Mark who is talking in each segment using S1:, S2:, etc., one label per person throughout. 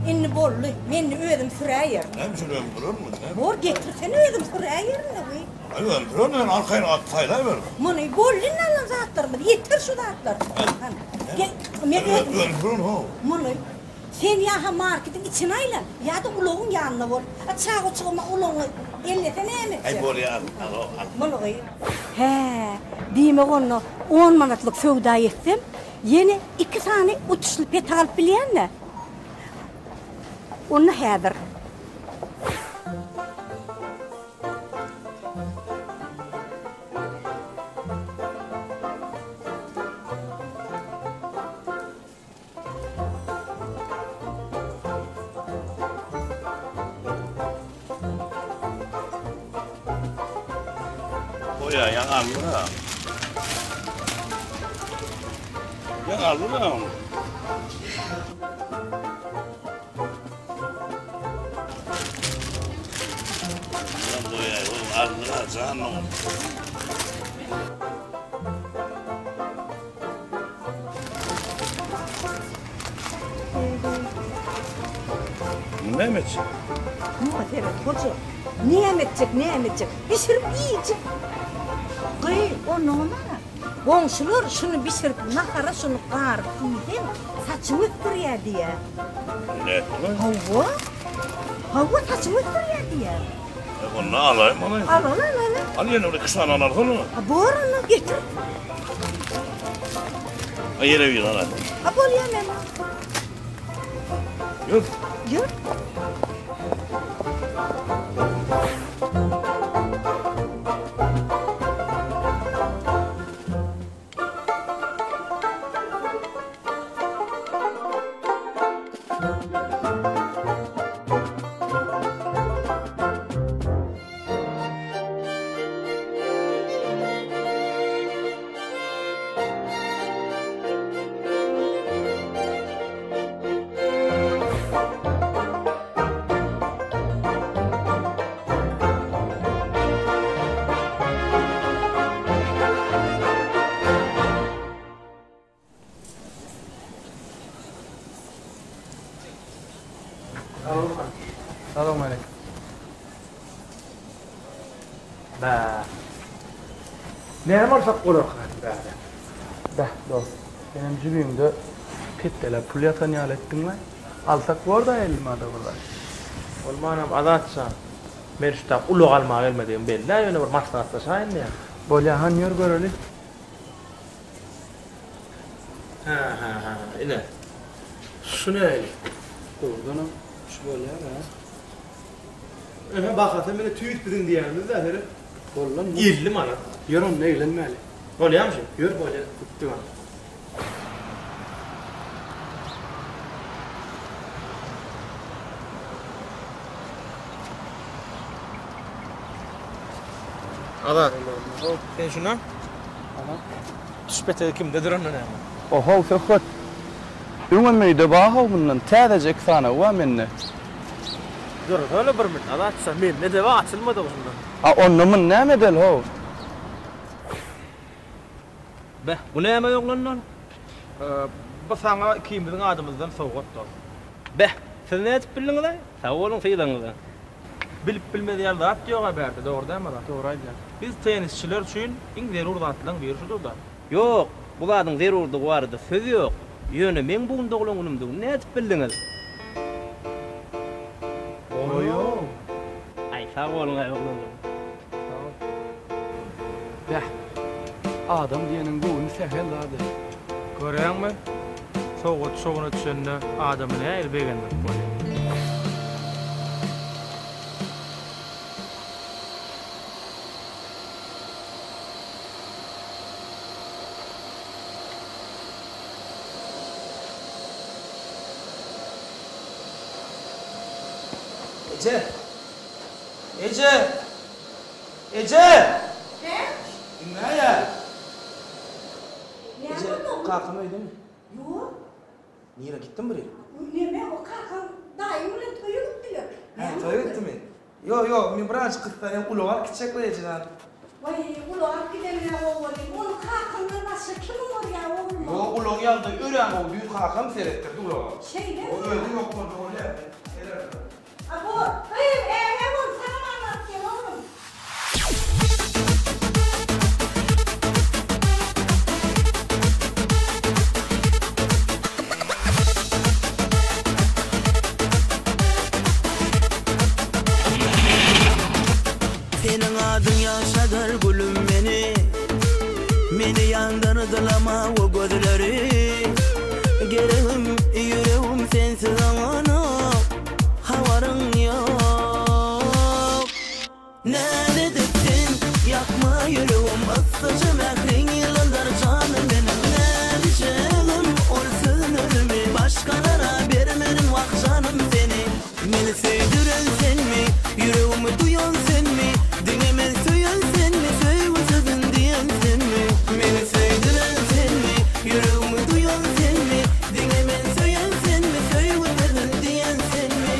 S1: inni bolly, meni özüm süräýär.
S2: Hemşirem durur mu?
S1: Bor getirsene özüm süräýärni we.
S2: Ayol durun arkayına at saylayver.
S1: Muni bolly nalan zatlarmy? Yeter şu zatlar. Men özüm
S2: Durun ho.
S1: muni sen ya marketin içine aylan ya da uloğun yanına bol. Açağı çıkma uloğu ellete näme?
S2: Ay bol ya.
S1: Muni he, diýme onu 10 manatlyk söwda etdim. Yeni 2 tane uçuşlu pet alıp bilýänle. Onu häzir.
S2: Oya yanallı ha. Yanallı ha. Allah canım. Ne mi?
S1: Evet, hoca. Nimetcek. Pişirip yiyecek. Kıy, o ne ona? Komşular şunu pişirip, nakara şunu qarıp yiydim, saçımı öttürüyor diye.
S2: Ne?
S1: Hava saçımı öttürüyor diye.
S2: Bunu alayım.
S1: Al.
S2: Al yine oraya kısa analar onu.
S1: Borunu getir.
S2: Yere bir ana.
S1: Ha, bol yemem.
S2: Yok.
S1: Yürü.
S3: Salam aleyküm. Ba. Ne varsak olur kanka. Da dost. Benim cebimde petteler pul yatan yalettin mi? Alsak var da elime de bunlar.
S4: Olmanam azatsa. Men şuta ulu alma gelmediğim belli. Yöne bir maslahatla şahin ya.
S3: Böyle hanyor göreli.
S4: Ha. Ine. Şu ne öyle?
S3: Doğrudan şu böyle ya.
S4: Bak zaten beni tüyüt bidin diyerimiz de herif.
S3: Bollan.
S4: 50 manat.
S3: Yoron ne eğlenmeli.
S4: Oluyor mu şey?
S3: Yor böyle tuttu var.
S4: Azat. Sen şuna? Aha. Tüşbete kimdedir onun ne?
S3: Oho fekhat. Ümemmeyde baha bundan tadecek sana wa minne.
S4: Dur öyle bir min. Azatsa men ne deva açılmadı bundan.
S3: Ha onnumun ne medel ho?
S4: Be, bu ne yeme yoğlanlar? Bu sana kimizin adımızdan soğuktur. Be, siz ne etip bildiniz lan? Sağ olun fiydiniz. Bilip bilmediği yerde at yok haberde, doğru değil mi lan?
S3: Doğru aydan.
S4: Biz tenisçiler için in zerur atılan bir şudur da. Yok, buladın zerurdu vardı, söz yok. Yönü men bugün doğulunumdu, ne etip bildiniz?
S3: Oyo.
S4: Ay sağ olun ay oğlum.
S3: Ya. Adam diyenin bu sehel adı.
S4: Görüyor musun? Soğut soğuna düşende adamın el beğenmek böyle. Ece!
S1: Ne?
S4: Ne ya?
S1: Ne
S4: Ece,
S1: yapalım?
S4: kalkamaydın mı?
S1: Yok.
S4: Niye gittin buraya?
S1: Neme o kalkan daim öyle toyu gittiler.
S4: Ha, toyu gitti mi? Yo, men birazcık kıtlarım ulu var, küçük koyacağım.
S1: Vay ulan gidemine oğlayım. Onun hakkında nasıl kim olur ya oğlum?
S3: Yok ulan yandı ören o büyük hakam seyrettirdi ulan.
S1: Şey ne?
S3: O öldü yok mu öyle?
S1: Abo, hayır oğlum sana mı anlatayım oğlum?
S5: Senin adın yaşadır gülüm meni yandırdılar ama o gözleri. Gereğim yüreğim sensiz ana havarın yok. Nerede dedin yakma yüreğim ısıcı mehrin yılındır canım benim. Ne diyeceğim olsun ölümü başkalara vermenin vak canım seni. Beni sevdiren sen mi yüreğimi duyan sen mi? Dinlemen söyleyen sen mi? Sevgisizdin diyen sen mi? Beni sevdiren sen mi? Yüreğimi duyan sen mi? Dinlemen söyleyen sen mi? Sevgisizdin diyen sen mi?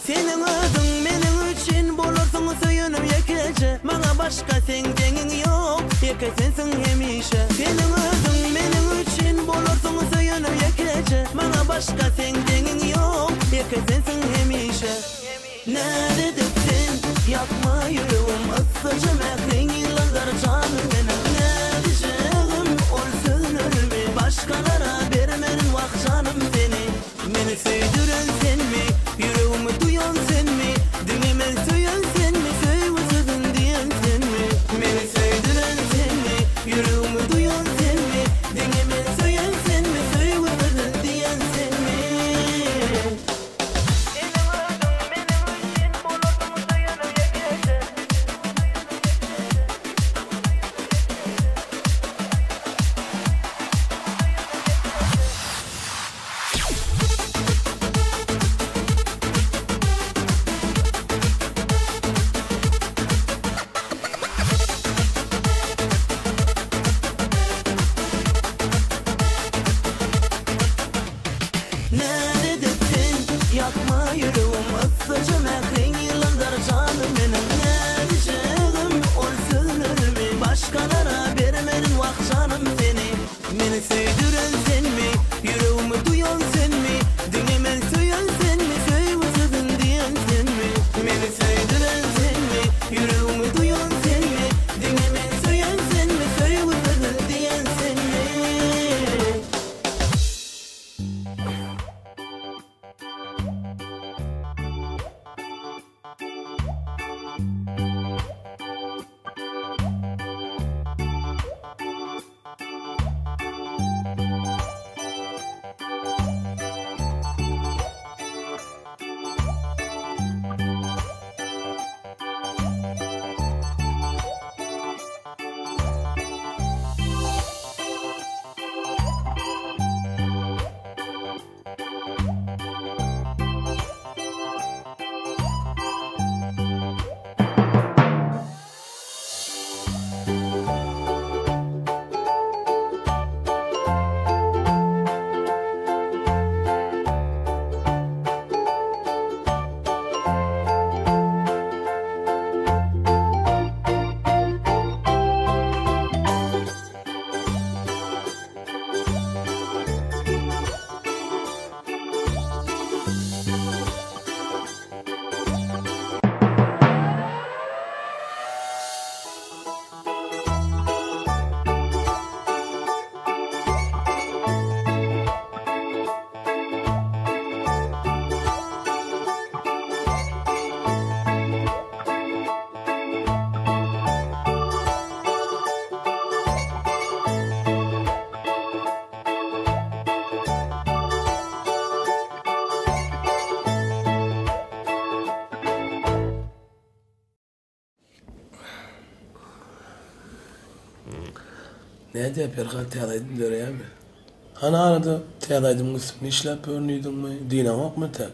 S5: Senin adın benim için bulursun söyünüm yekece. Bana başka sen dengin yok, yeke sensin hemişe. Senin adın benim için bulursun söyünüm yekece. Bana başka sen dengin yok, yeke sensin hemişe. Nerede dedin yakma yüreğim ısıcı mehrin yıllardır canım benim. Ne diyeceğim olsun ölümü başkalara vermenin vak canım seni. Beni sevdiren sen mi? Yüreğimi duyan sen mi? Dinlemen söyleyen sen mi? Sevgisizdin diyen sen mi? Beni sevdiren sen mi? Yüreğimi duyan sen mi? Dinlemen söyleyen sen mi? Sevgisizdin diyen sen mi? Senin adın benim için bulursun söyünüm yekece. Nerede dedin yakma yüreğim ısıcı mehrin yıllardır canım benim. Ne diyeceğim olsun ölümü başkalara vermenin vak canım seni. Beni sevdiren sen mi? Yüreğimi duyan sen mi? Dinlemen söyleyen sen mi? Sevgisizdin diyen sen mi? Beni sevdiren sen mi? Yüreğimi duyan sen mi? Dinlemen söyleyen sen mi? Sevgisizdin diyen sen mi?
S6: Ne de pergal teadaydım döreyem mi? Hana arada teadaydım kısmını işlep örnüydün mü? Dinamak mı te?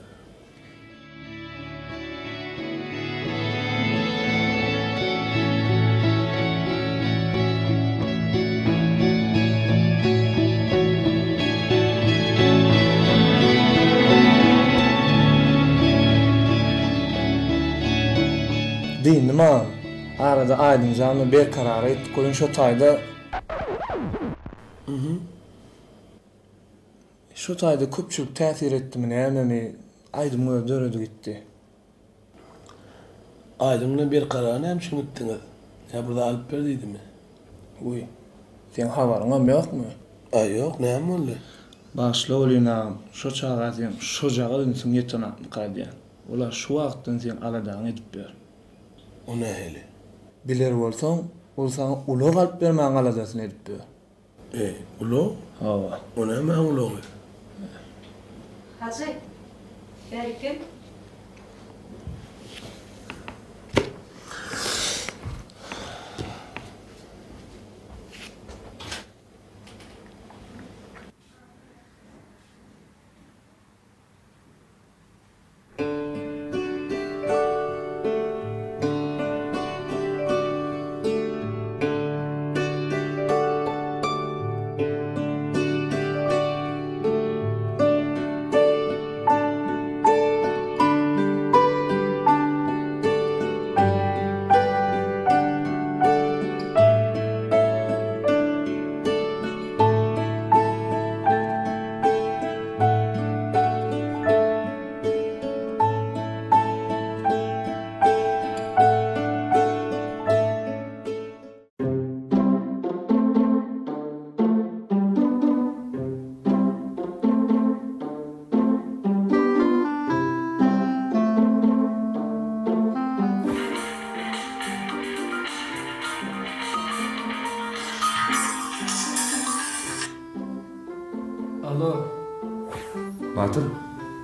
S7: Dindim ağam. Arada aydıncanı bir kararı ettik olun şu tayda. Şu tayda köpçülük täsir etti mi näme aydın öldürüldü gitti.
S6: Aydın'la bir kararını hem şimdi gittiniz. Ya burada alıp verdiydi mi?
S7: Uy. Sen habarın yok mu?
S6: Ay yok, ne hem oldu?
S7: Başla olayım ağam. Şu çağa sen şu jağa dönsün yetten atın kaydiyan. Olar şu vaqtdan sen aladağın edip ber.
S6: O ne heli?
S7: Biler bolsaň, ol sana ulo alıp bermäň aladasyny edip ber.
S6: Ulo?
S7: Hawa.
S6: O ne hemen ulo?
S1: Hacı, belki.
S3: Alo.
S8: Batır,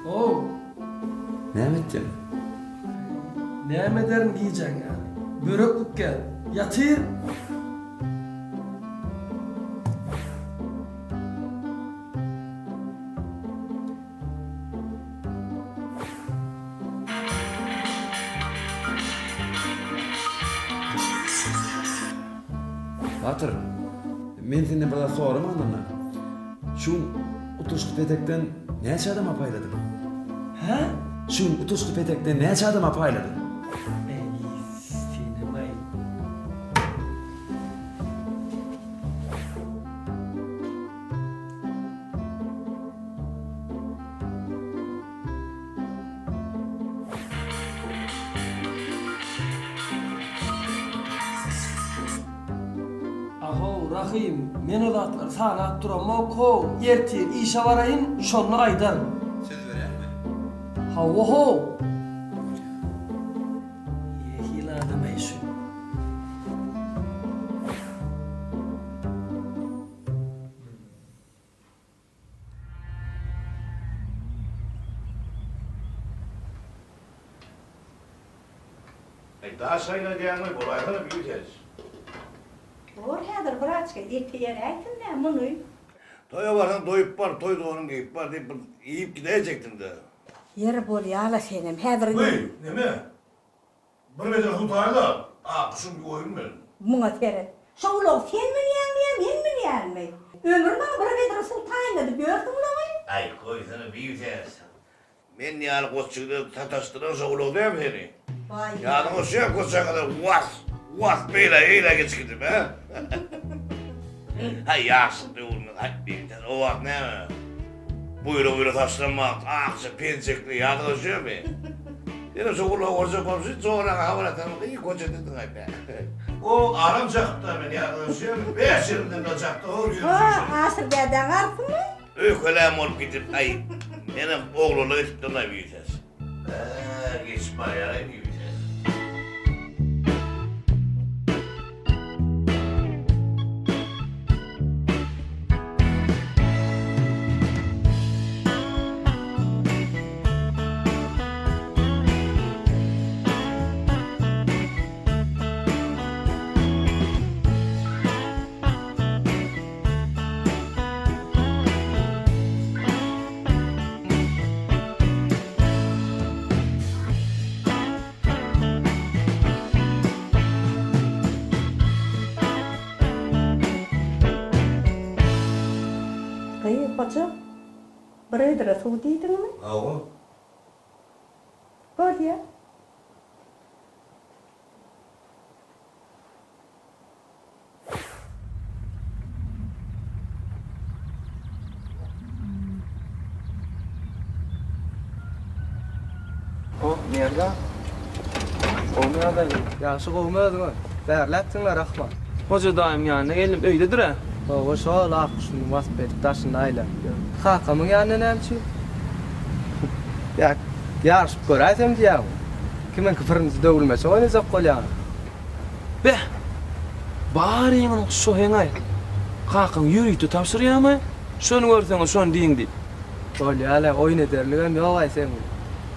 S3: Oo.
S8: ne ettin?
S3: Ne ederim diyeceksin ya. Börek gel. Yatır.
S8: Batır, men senden bir sorum anlamına. Şu utuşlu petekten neçe adama payladın?
S3: Ha?
S8: Şu utuşlu petekten neçe adama payladın?
S3: Ey senim ay. Aho Rahim, men odatlar sana attıramma ko. Yertir işe varayın, şonlu aydan.
S8: Söz veren mi?
S3: Ha oho. Yehil adam eşi.
S2: Daha sayına diyanlar kolaylıkla büyüteceğiz.
S1: Doğru hedir bıraçka etiyer aytın ne bunu.
S2: Toya varsan doyup var, toy doğrun giyip var deyip yiyip gidecektin de.
S1: Yer bol yala senem hedir.
S2: Bey, ne mi? Bir metre tutayla, kuşum bir oyun benim.
S1: Buna teret. Şoğlu sen mi yenmeyem, ben mi yenmeyem? Ömür bana bir metre sultanladı, gördün mü?
S2: Ay koy sana büyüteceğiz. Men yani koççukta tataştıran şoğlu değil mi seni?
S1: Vay.
S2: Yani o şey koçça kadar vas böyle geçirdim ha? Hay yaşlı bir oğlum, hay büyüteceğiz. O vakit ne mi? Buyru taşlanmak, akça pençekli yaklaşıyor mu? Yine şoğlu orca komşu, çoğuna havara tanımak, iyi koça dedin ay be. O aram çaktı beni yaklaşıyor mu? 5 yılından da çaktı, o gün.
S1: Asır beden artı mı?
S2: Öykölem olup gidip, ay, benim oğlunu gidip de ona büyüyeceğiz. Geç bayağı büyüyeceğiz.
S1: Koca, buraya su diydin mi?
S2: Ağa?
S1: Gör ya.
S9: Nerede? Olmadı. Yaşı olmadı mı? Berlettinler Rahman.
S10: Hoca daim yanına geldim öyledir ha.
S9: Baba şol akşın vasbet taşın ayla. Hakamın yanına nemçi. Ya yarış görəsem diyəm. Kimin kıfırınızı dövülmese oynayacak kol yani.
S10: Be. Bari ýygyň şu heňe. Kakam ýürüýdi tapşyrýarmy? Şonu görseň şonu diýin diýip.
S9: Kol ýaly oyun ederligem ýok aýsam.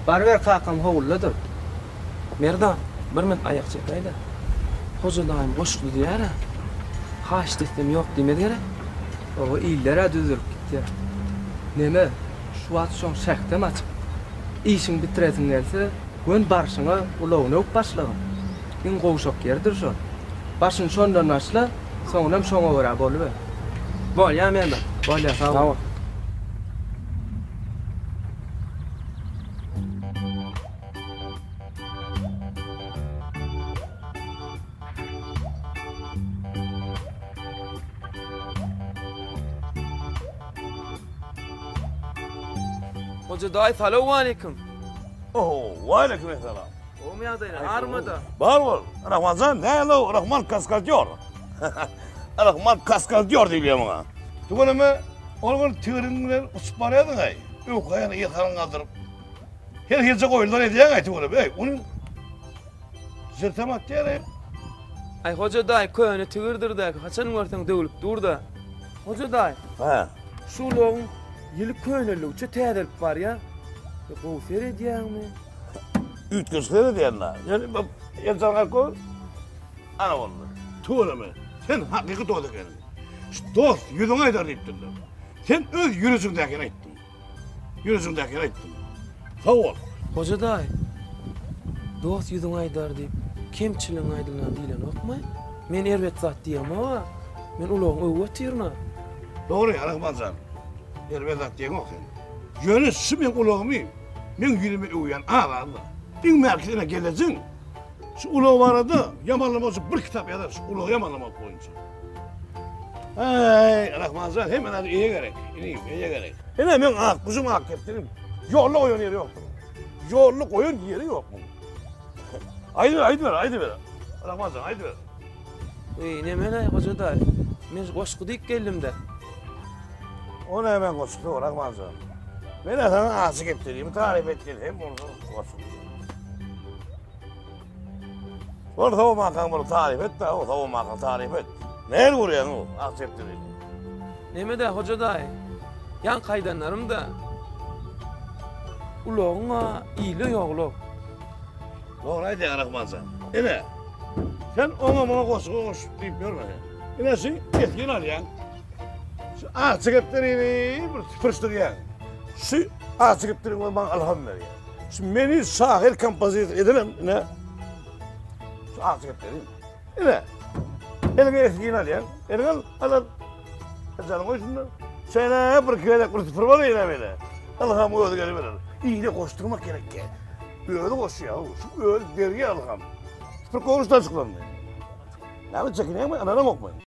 S9: Barber kakam howludyr.
S10: Merdan, bir minut ayak çekayda. Hoca daim goşukly diýär ha. Haş desem ýok diýmedi gerek.
S9: O illere düzülüp gitdi. Neme? Şu wagt şoň şähtem açyp. İşin bitiresin gelse, gün barşyňa ulawny ok başlagyn. Gün gowşak ýerdir şo. Başyň şondan başla, soňram şoňa görä bolup.
S10: Bol ýa Merdan.
S9: Bol ýa sag ol.
S10: Hoca daim salamu aleyküm.
S2: Oh, aleyküm selam.
S10: Olmaýady, armada.
S2: Var. Ramazan ne lo? Rahman kaskadyor. Rahman kaskadyor diýýär maňa. Tugunmy olgun tüýriň bilen uçup barýardyň ay. Öwkaýany ýykaryň galdyryp. Her goýullar edýän ay tuguny. Ey, onuň zertemat diýär.
S10: Ay hoca daim köýüni tügürdirdi. Haçan görseň döwülüp durda. Hoca daim.
S2: Ha.
S10: Şu loň ýyly köýneli uça täzelip bar ya. Bu fere diýärmi?
S2: Ütküsleri diýenler. Yani ýa-da ko ana boldy. Tuguny. Sen hakyky dost ekeniň. Dost ýüzüňe aýdar diýipdir. Sen öz ýürüsüňdäkini aýtdın. Ýürüsüňdäkini aýtdın. Sag ol.
S10: Hoca daim. Dost ýüzüňe aýdar diýip kemçiliň aýdylan diýlen okmy? Men erwet zat diýem ama men ulagyň öwet ýerine.
S2: Dogry, Rahmanjan. Erwet zat diýen ok sen. Ýöne şu men ulagymy, men ýürüme öwýän agalla. Iň merkezine gelejin. Şu ulag barada yamanlamak bir kitap ýazar, şu ulag yamanlamak boýunça. Ay, Rahmanjan hemen adı iýe gerek. Iýe gerek. Hene men kuzum ak gepdirim. Ýolly goýan ýeri ýok. Ýolly goýan ýeri ýok bu. Aýdy ber. Rahmanjan, aýdy ber.
S10: Nemene hoca daim. Men goşky diýip geldim-de.
S2: Onu hemen goşky, Rahmanjan. Men sana aşyk gepdirýim, tarif etdim, hem onu goşky. Orada o makan bunu tarif et de, o makan tarif et. Neyle vuruyorsun o? Akceptiri.
S10: Nemede hoca daim. Yan kaydanlarım da. Ulağına iyili yoğlu.
S2: Doğru aydı Rahmanjan. Ene, sen ona koşu deyip görme. Ene sen etkin al yan. Şu akceptirini fırstırıyan. Şu akceptirini bana alham ver ya. Şu meni sahil kampazit edelim ne? Şu akceptirini. Ene, eline etkin al yan. Eline al. Canım o şundan. Sen bir köyde kurtup fırmalı yine böyle. Allah'ım o öyle verir. İyine koşturmak gerek ki. Öyle koşuyor. Şu öyle dergi Allah'ım. Bir konuştan çıkılan mı? Ne mi çekineyim mi? Ananam okmayın.